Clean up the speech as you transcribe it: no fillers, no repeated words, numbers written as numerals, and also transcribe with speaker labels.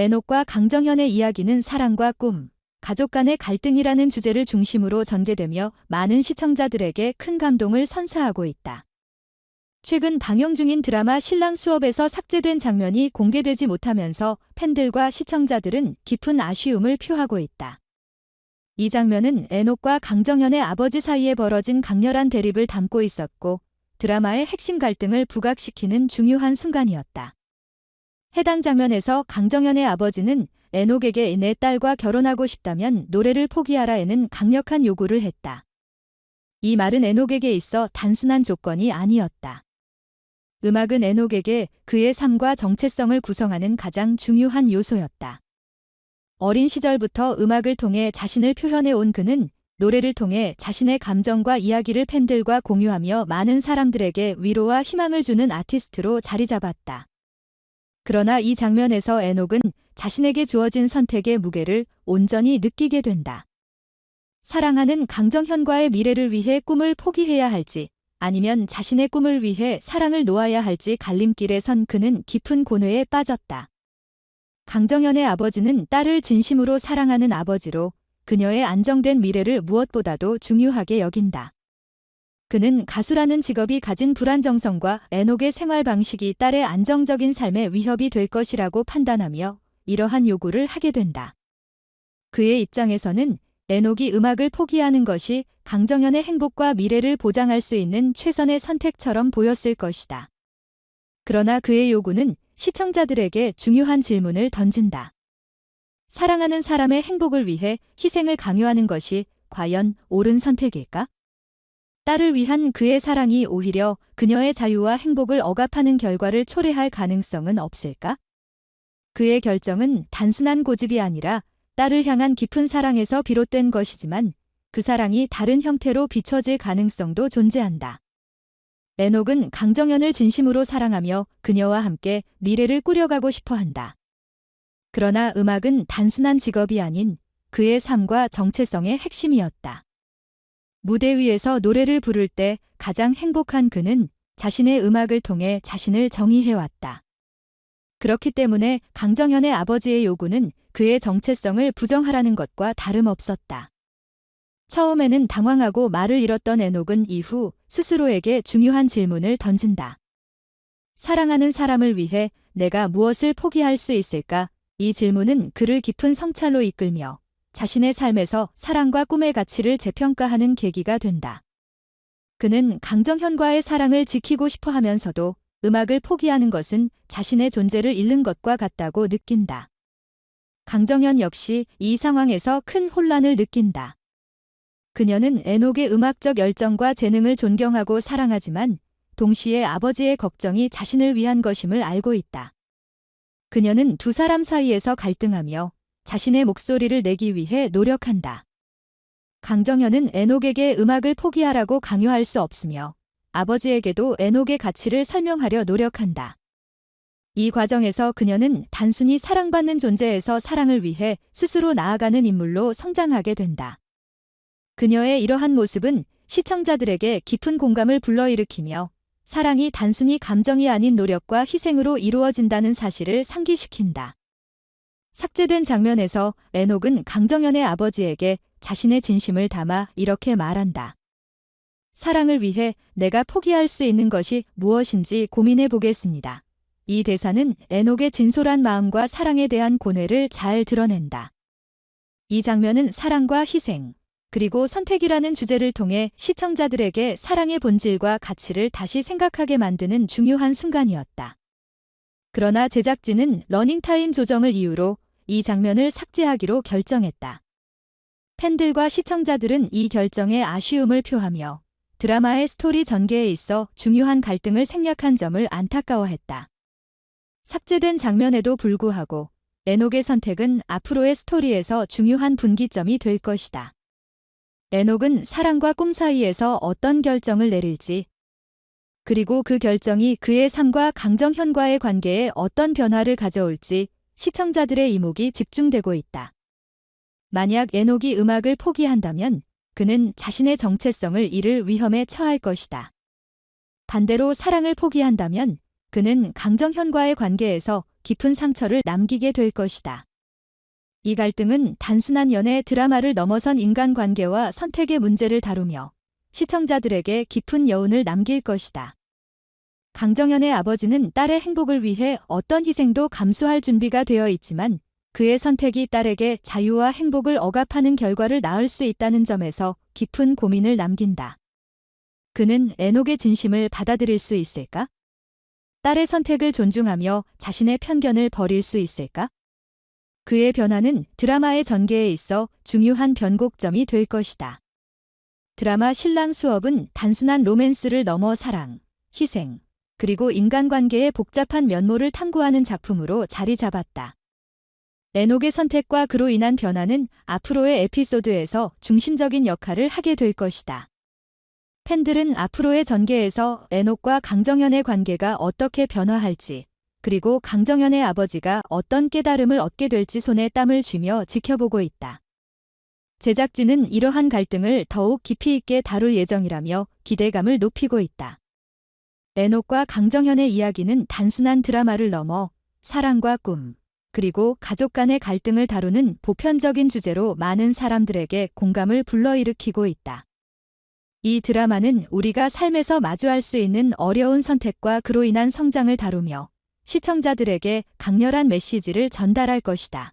Speaker 1: 에녹과 강정현의 이야기는 사랑과 꿈, 가족 간의 갈등이라는 주제를 중심으로 전개되며 많은 시청자들에게 큰 감동을 선사하고 있다. 최근 방영 중인 드라마 신랑 수업에서 삭제된 장면이 공개되지 못하면서 팬들과 시청자들은 깊은 아쉬움을 표하고 있다. 이 장면은 에녹과 강정현의 아버지 사이에 벌어진 강렬한 대립을 담고 있었고 드라마의 핵심 갈등을 부각시키는 중요한 순간이었다. 해당 장면에서 강정현의 아버지는 에녹에게 내 딸과 결혼하고 싶다면 노래를 포기하라에는 강력한 요구를 했다. 이 말은 에녹에게 있어 단순한 조건이 아니었다. 음악은 에녹에게 그의 삶과 정체성을 구성하는 가장 중요한 요소였다. 어린 시절부터 음악을 통해 자신을 표현해 온 그는 노래를 통해 자신의 감정과 이야기를 팬들과 공유하며 많은 사람들에게 위로와 희망을 주는 아티스트로 자리 잡았다. 그러나 이 장면에서 에녹은 자신에게 주어진 선택의 무게를 온전히 느끼게 된다. 사랑하는 강정현과의 미래를 위해 꿈을 포기해야 할지 아니면 자신의 꿈을 위해 사랑을 놓아야 할지 갈림길에 선 그는 깊은 고뇌에 빠졌다. 강정현의 아버지는 딸을 진심으로 사랑하는 아버지로 그녀의 안정된 미래를 무엇보다도 중요하게 여긴다. 그는 가수라는 직업이 가진 불안정성과 에녹의 생활 방식이 딸의 안정적인 삶에 위협이 될 것이라고 판단하며 이러한 요구를 하게 된다. 그의 입장에서는 에녹이 음악을 포기하는 것이 강정현의 행복과 미래를 보장할 수 있는 최선의 선택처럼 보였을 것이다. 그러나 그의 요구는 시청자들에게 중요한 질문을 던진다. 사랑하는 사람의 행복을 위해 희생을 강요하는 것이 과연 옳은 선택일까? 딸을 위한 그의 사랑이 오히려 그녀의 자유와 행복을 억압하는 결과를 초래할 가능성은 없을까? 그의 결정은 단순한 고집이 아니라 딸을 향한 깊은 사랑에서 비롯된 것이지만 그 사랑이 다른 형태로 비춰질 가능성도 존재한다. 에녹은 강정현을 진심으로 사랑하며 그녀와 함께 미래를 꾸려가고 싶어 한다. 그러나 음악은 단순한 직업이 아닌 그의 삶과 정체성의 핵심이었다. 무대 위에서 노래를 부를 때 가장 행복한 그는 자신의 음악을 통해 자신을 정의해왔다. 그렇기 때문에 강정현의 아버지의 요구는 그의 정체성을 부정하라는 것과 다름없었다. 처음에는 당황하고 말을 잃었던 에녹은 이후 스스로에게 중요한 질문을 던진다. 사랑하는 사람을 위해 내가 무엇을 포기할 수 있을까? 이 질문은 그를 깊은 성찰로 이끌며 자신의 삶에서 사랑과 꿈의 가치를 재평가하는 계기가 된다. 그는 강정현과의 사랑을 지키고 싶어 하면서도 음악을 포기하는 것은 자신의 존재를 잃는 것과 같다고 느낀다. 강정현 역시 이 상황에서 큰 혼란을 느낀다. 그녀는 에녹의 음악적 열정과 재능을 존경하고 사랑하지만 동시에 아버지의 걱정이 자신을 위한 것임을 알고 있다. 그녀는 두 사람 사이에서 갈등하며 자신의 목소리를 내기 위해 노력한다. 강정현은 에녹에게 음악을 포기하라고 강요할 수 없으며 아버지에게도 에녹의 가치를 설명하려 노력한다. 이 과정에서 그녀는 단순히 사랑받는 존재에서 사랑을 위해 스스로 나아가는 인물로 성장하게 된다. 그녀의 이러한 모습은 시청자들에게 깊은 공감을 불러일으키며 사랑이 단순히 감정이 아닌 노력과 희생으로 이루어진다는 사실을 상기시킨다. 삭제된 장면에서 에녹은 강정현의 아버지에게 자신의 진심을 담아 이렇게 말한다. 사랑을 위해 내가 포기할 수 있는 것이 무엇인지 고민해 보겠습니다. 이 대사는 에녹의 진솔한 마음과 사랑에 대한 고뇌를 잘 드러낸다. 이 장면은 사랑과 희생, 그리고 선택이라는 주제를 통해 시청자들에게 사랑의 본질과 가치를 다시 생각하게 만드는 중요한 순간이었다. 그러나 제작진은 러닝타임 조정을 이유로 이 장면을 삭제하기로 결정했다. 팬들과 시청자들은 이 결정에 아쉬움을 표하며 드라마의 스토리 전개에 있어 중요한 갈등을 생략한 점을 안타까워했다. 삭제된 장면에도 불구하고 에녹의 선택은 앞으로의 스토리에서 중요한 분기점이 될 것이다. 에녹은 사랑과 꿈 사이에서 어떤 결정을 내릴지, 그리고 그 결정이 그의 삶과 강정현과의 관계에 어떤 변화를 가져올지 시청자들의 이목이 집중되고 있다. 만약 에녹이 음악을 포기한다면 그는 자신의 정체성을 잃을 위험에 처할 것이다. 반대로 사랑을 포기한다면 그는 강정현과의 관계에서 깊은 상처를 남기게 될 것이다. 이 갈등은 단순한 연애 드라마를 넘어선 인간관계와 선택의 문제를 다루며 시청자들에게 깊은 여운을 남길 것이다. 강정연의 아버지는 딸의 행복을 위해 어떤 희생도 감수할 준비가 되어 있지만 그의 선택이 딸에게 자유와 행복을 억압하는 결과를 낳을 수 있다는 점에서 깊은 고민을 남긴다. 그는 에녹의 진심을 받아들일 수 있을까? 딸의 선택을 존중하며 자신의 편견을 버릴 수 있을까? 그의 변화는 드라마의 전개에 있어 중요한 변곡점이 될 것이다. 드라마 신랑 수업은 단순한 로맨스를 넘어 사랑, 희생, 그리고 인간관계의 복잡한 면모를 탐구하는 작품으로 자리 잡았다. 에녹의 선택과 그로 인한 변화는 앞으로의 에피소드에서 중심적인 역할을 하게 될 것이다. 팬들은 앞으로의 전개에서 에녹과 강정연의 관계가 어떻게 변화할지, 그리고 강정연의 아버지가 어떤 깨달음을 얻게 될지 손에 땀을 쥐며 지켜보고 있다. 제작진은 이러한 갈등을 더욱 깊이 있게 다룰 예정이라며 기대감을 높이고 있다. 에녹과 강정연의 이야기는 단순한 드라마를 넘어 사랑과 꿈, 그리고 가족 간의 갈등을 다루는 보편적인 주제로 많은 사람들에게 공감을 불러일으키고 있다. 이 드라마는 우리가 삶에서 마주할 수 있는 어려운 선택과 그로 인한 성장을 다루며 시청자들에게 강렬한 메시지를 전달할 것이다.